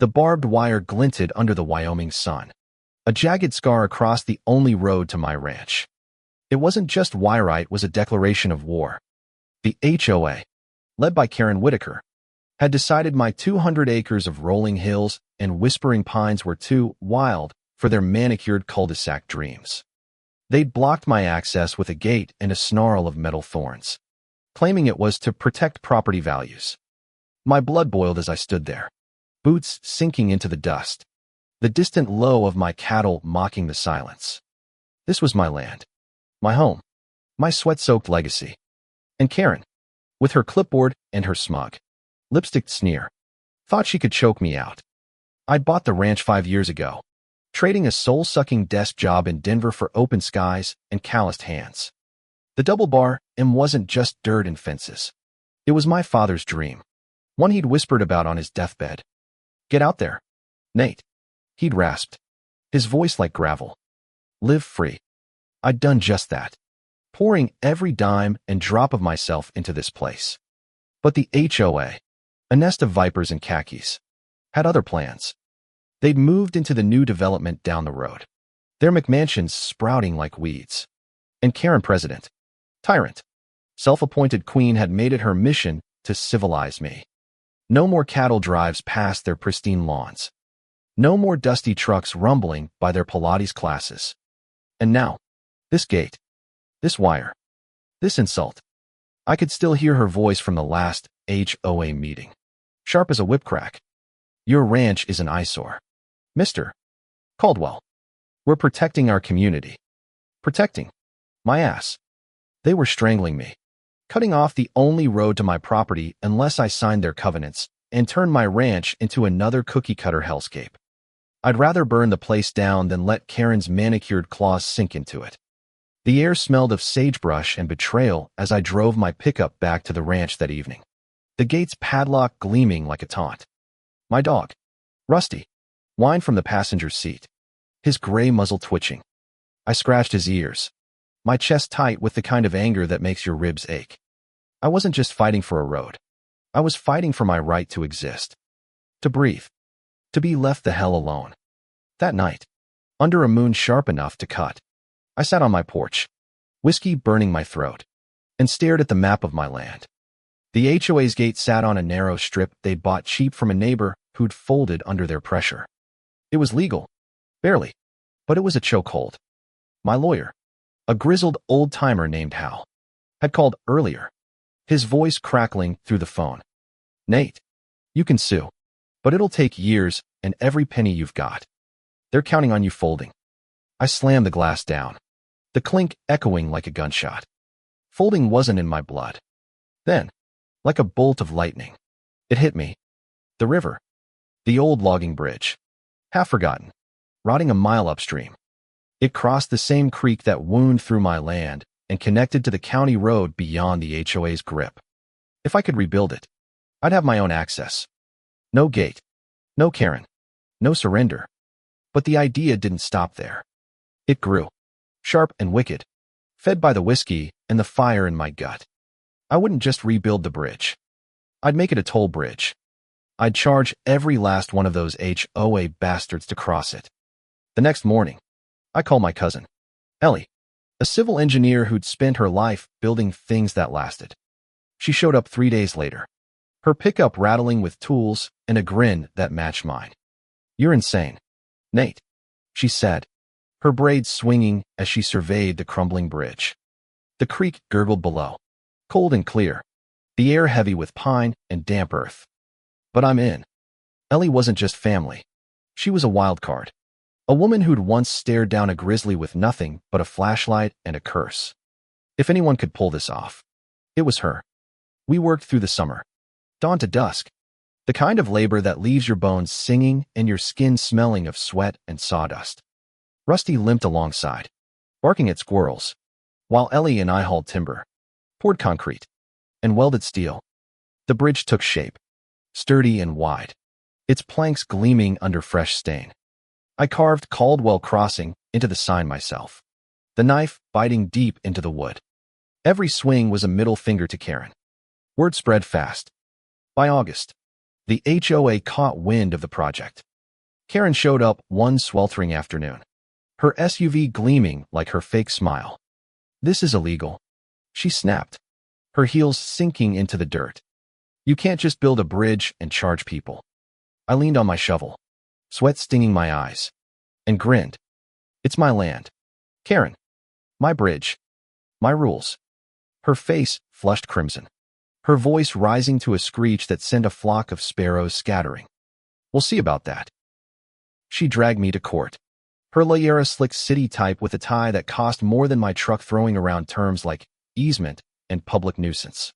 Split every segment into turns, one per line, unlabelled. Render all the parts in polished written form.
The barbed wire glinted under the Wyoming sun, a jagged scar across the only road to my ranch. It wasn't just wire, it was a declaration of war. The HOA, led by Karen Whitaker, had decided my 200 acres of rolling hills and whispering pines were too wild for their manicured cul-de-sac dreams. They'd blocked my access with a gate and a snarl of metal thorns, claiming it was to protect property values. My blood boiled as I stood there, boots sinking into the dust, the distant low of my cattle mocking the silence. This was my land, my home, my sweat-soaked legacy. And Karen, with her clipboard and her smug, lipstick sneer, thought she could choke me out. I'd bought the ranch 5 years ago, trading a soul-sucking desk job in Denver for open skies and calloused hands. The double bar wasn't just dirt and fences. It was my father's dream, one he'd whispered about on his deathbed. Get out there, Nate, he'd rasped, his voice like gravel. Live free. I'd done just that, pouring every dime and drop of myself into this place. But the HOA, a nest of vipers and khakis, had other plans. They'd moved into the new development down the road, their McMansions sprouting like weeds. And Karen, president, tyrant, self-appointed queen, had made it her mission to civilize me. No more cattle drives past their pristine lawns. No more dusty trucks rumbling by their Pilates classes. And now, this gate, this wire, this insult. I could still hear her voice from the last HOA meeting, sharp as a whip crack. Your ranch is an eyesore, Mr. Caldwell. We're protecting our community. Protecting my ass. They were strangling me, cutting off the only road to my property unless I signed their covenants and turned my ranch into another cookie-cutter hellscape. I'd rather burn the place down than let Karen's manicured claws sink into it. The air smelled of sagebrush and betrayal as I drove my pickup back to the ranch that evening, the gate's padlock gleaming like a taunt. My dog, Rusty, whined from the passenger seat, his gray muzzle twitching. I scratched his ears, my chest tight with the kind of anger that makes your ribs ache. I wasn't just fighting for a road. I was fighting for my right to exist, to breathe, to be left the hell alone. That night, under a moon sharp enough to cut, I sat on my porch, whiskey burning my throat, and stared at the map of my land. The HOA's gate sat on a narrow strip they'd bought cheap from a neighbor who'd folded under their pressure. It was legal, barely, but it was a chokehold. My lawyer, a grizzled old-timer named Hal, had called earlier, his voice crackling through the phone. Nate, you can sue, but it'll take years and every penny you've got. They're counting on you folding. I slammed the glass down, the clink echoing like a gunshot. Folding wasn't in my blood. Then, like a bolt of lightning, it hit me. The river, the old logging bridge, half forgotten, rotting a mile upstream. It crossed the same creek that wound through my land and connected to the county road beyond the HOA's grip. If I could rebuild it, I'd have my own access. No gate, no Karen, no surrender. But the idea didn't stop there. It grew, sharp and wicked, fed by the whiskey and the fire in my gut. I wouldn't just rebuild the bridge. I'd make it a toll bridge. I'd charge every last one of those HOA bastards to cross it. The next morning, I called my cousin, Ellie, a civil engineer who'd spent her life building things that lasted. She showed up 3 days later, her pickup rattling with tools and a grin that matched mine. You're insane, Nate, she said, her braids swinging as she surveyed the crumbling bridge. The creek gurgled below, cold and clear, the air heavy with pine and damp earth. But I'm in. Ellie wasn't just family. She was a wild card. A woman who'd once stared down a grizzly with nothing but a flashlight and a curse. If anyone could pull this off, it was her. We worked through the summer, dawn to dusk, the kind of labor that leaves your bones singing and your skin smelling of sweat and sawdust. Rusty limped alongside, barking at squirrels, while Ellie and I hauled timber, poured concrete, and welded steel. The bridge took shape, sturdy and wide, its planks gleaming under fresh stain. I carved Caldwell Crossing into the sign myself, the knife biting deep into the wood. Every swing was a middle finger to Karen. Word spread fast. By August, The HOA caught wind of the project. Karen showed up one sweltering afternoon, her SUV gleaming like her fake smile. "This is illegal," she snapped, her heels sinking into the dirt. "You can't just build a bridge and charge people." I leaned on my shovel, sweat stinging my eyes, and grinned. "It's my land, Karen. My bridge. My rules." Her face flushed crimson, her voice rising to a screech that sent a flock of sparrows scattering. "We'll see about that." She dragged me to court, her Layera slick city type with a tie that cost more than my truck, throwing around terms like easement and public nuisance.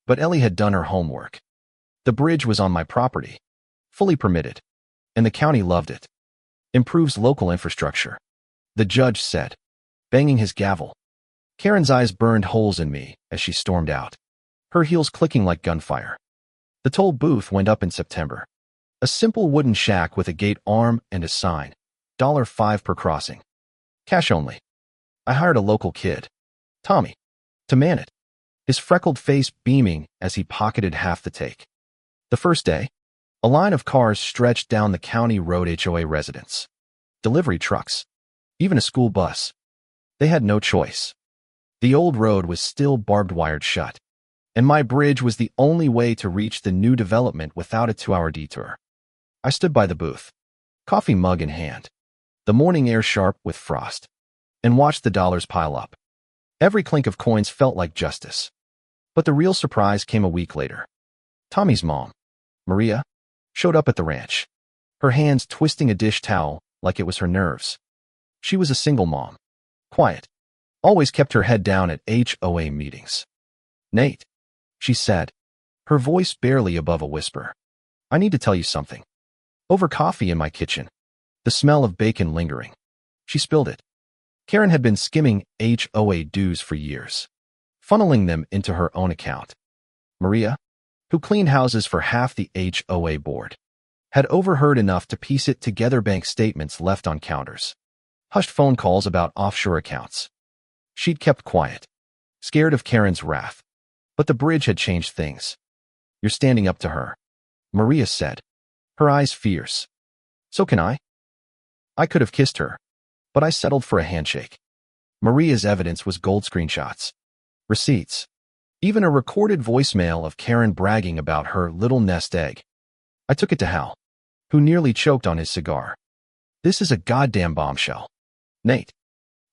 But Ellie had done her homework. The bridge was on my property, fully permitted, and the county loved it. "Improves local infrastructure," the judge said, banging his gavel. Karen's eyes burned holes in me as she stormed out, her heels clicking like gunfire. The toll booth went up in September. A simple wooden shack with a gate arm and a sign, $5 per crossing. Cash only. I hired a local kid, Tommy, to man it, his freckled face beaming as he pocketed half the take. The first day, a line of cars stretched down the county road. HOA residents, delivery trucks, even a school bus. They had no choice. The old road was still barbed wired shut, and my bridge was the only way to reach the new development without a 2-hour detour. I stood by the booth, coffee mug in hand, the morning air sharp with frost, and watched the dollars pile up. Every clink of coins felt like justice. But the real surprise came a week later. Tommy's mom, Maria, showed up at the ranch, her hands twisting a dish towel like it was her nerves. She was a single mom, quiet, always kept her head down at HOA meetings. "Nate," she said, her voice barely above a whisper, "I need to tell you something." Over coffee in my kitchen, the smell of bacon lingering, she spilled it. Karen had been skimming HOA dues for years, funneling them into her own account. Maria, who cleaned houses for half the HOA board, had overheard enough to piece it together: bank statements left on counters, hushed phone calls about offshore accounts. She'd kept quiet, scared of Karen's wrath, but the bridge had changed things. "You're standing up to her," Maria said, her eyes fierce. "So can I." I could have kissed her, but I settled for a handshake. Maria's evidence was gold: screenshots, receipts, even a recorded voicemail of Karen bragging about her little nest egg. I took it to Hal, who nearly choked on his cigar. "This is a goddamn bombshell, Nate."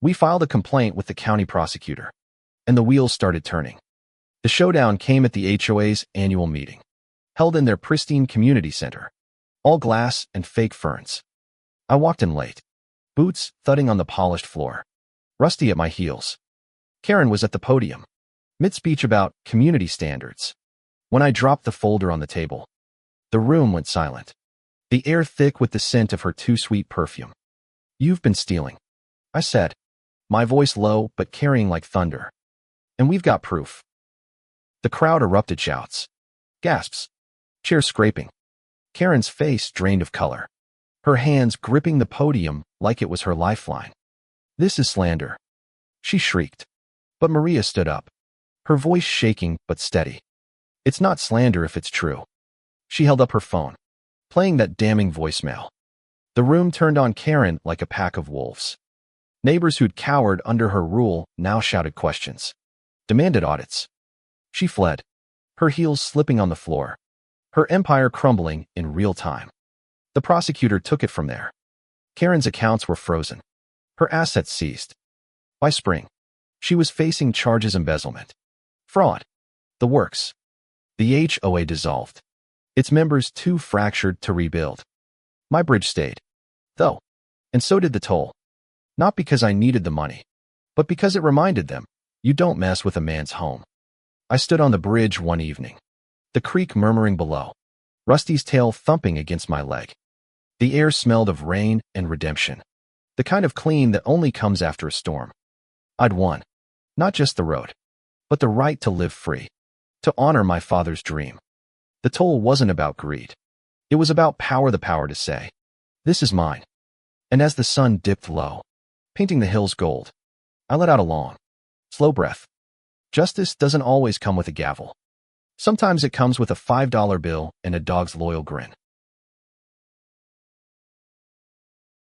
We filed a complaint with the county prosecutor, and the wheels started turning. The showdown came at the HOA's annual meeting, held in their pristine community center, all glass and fake ferns. I walked in late, boots thudding on the polished floor, Rusty at my heels. Karen was at the podium, mid-speech about community standards. When I dropped the folder on the table, the room went silent, the air thick with the scent of her too sweet perfume. "You've been stealing," I said, my voice low but carrying like thunder. "And we've got proof." The crowd erupted: shouts, gasps, chairs scraping. Karen's face drained of color, her hands gripping the podium like it was her lifeline. "This is slander," she shrieked. But Maria stood up, her voice shaking but steady. "It's not slander if it's true." She held up her phone, playing that damning voicemail. The room turned on Karen like a pack of wolves. Neighbors who'd cowered under her rule now shouted questions, demanded audits. She fled, her heels slipping on the floor, her empire crumbling in real time. The prosecutor took it from there. Karen's accounts were frozen, her assets seized. By spring, she was facing charges: embezzlement, fraud, the works. The HOA dissolved, its members too fractured to rebuild. My bridge stayed, though, and so did the toll. Not because I needed the money, but because it reminded them, you don't mess with a man's home. I stood on the bridge one evening, the creek murmuring below, Rusty's tail thumping against my leg. The air smelled of rain and redemption, the kind of clean that only comes after a storm. I'd won, not just the road, but the right to live free, to honor my father's dream. The toll wasn't about greed. It was about power: the power to say, "This is mine." And as the sun dipped low, painting the hills gold, I let out a long, slow breath. Justice doesn't always come with a gavel. Sometimes it comes with a $5 bill and a dog's loyal grin.